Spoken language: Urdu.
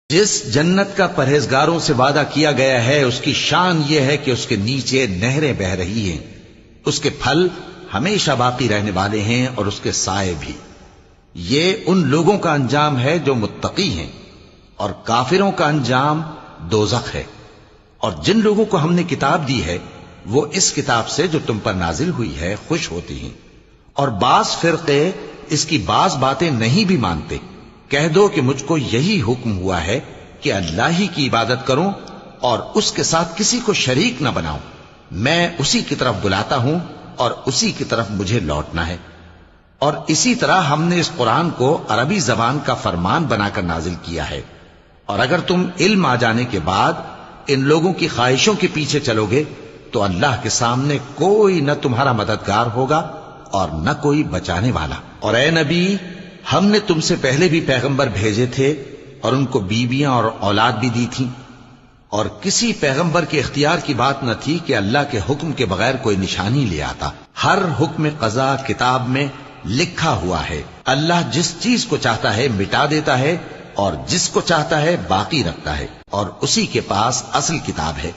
جس جنت کا پرہیزگاروں سے وعدہ کیا گیا ہے اس کی شان یہ ہے کہ اس کے نیچے نہریں بہ رہی ہیں، اس کے پھل ہمیشہ باقی رہنے والے ہیں اور اس کے سائے بھی۔ یہ ان لوگوں کا انجام ہے جو متقی ہیں، اور کافروں کا انجام دوزخ ہے۔ اور جن لوگوں کو ہم نے کتاب دی ہے وہ اس کتاب سے جو تم پر نازل ہوئی ہے خوش ہوتی ہیں، اور بعض فرقے اس کی بعض باتیں نہیں بھی مانتے۔ کہہ دو کہ مجھ کو یہی حکم ہوا ہے کہ اللہ ہی کی عبادت کروں اور اس کے ساتھ کسی کو شریک نہ بناؤں۔ میں اسی کی طرف بلاتا ہوں اور اسی کی طرف مجھے لوٹنا ہے۔ اور اسی طرح ہم نے اس قرآن کو عربی زبان کا فرمان بنا کر نازل کیا ہے، اور اگر تم علم آ جانے کے بعد ان لوگوں کی خواہشوں کے پیچھے چلو گے تو اللہ کے سامنے کوئی نہ تمہارا مددگار ہوگا اور نہ کوئی بچانے والا۔ اور اے نبی، ہم نے تم سے پہلے بھی پیغمبر بھیجے تھے اور ان کو بیویاں اور اولاد بھی دی تھیں، اور کسی پیغمبر کے اختیار کی بات نہ تھی کہ اللہ کے حکم کے بغیر کوئی نشانی لے آتا۔ ہر حکم قضا کتاب میں لکھا ہوا ہے۔ اللہ جس چیز کو چاہتا ہے مٹا دیتا ہے اور جس کو چاہتا ہے باقی رکھتا ہے، اور اسی کے پاس اصل کتاب ہے۔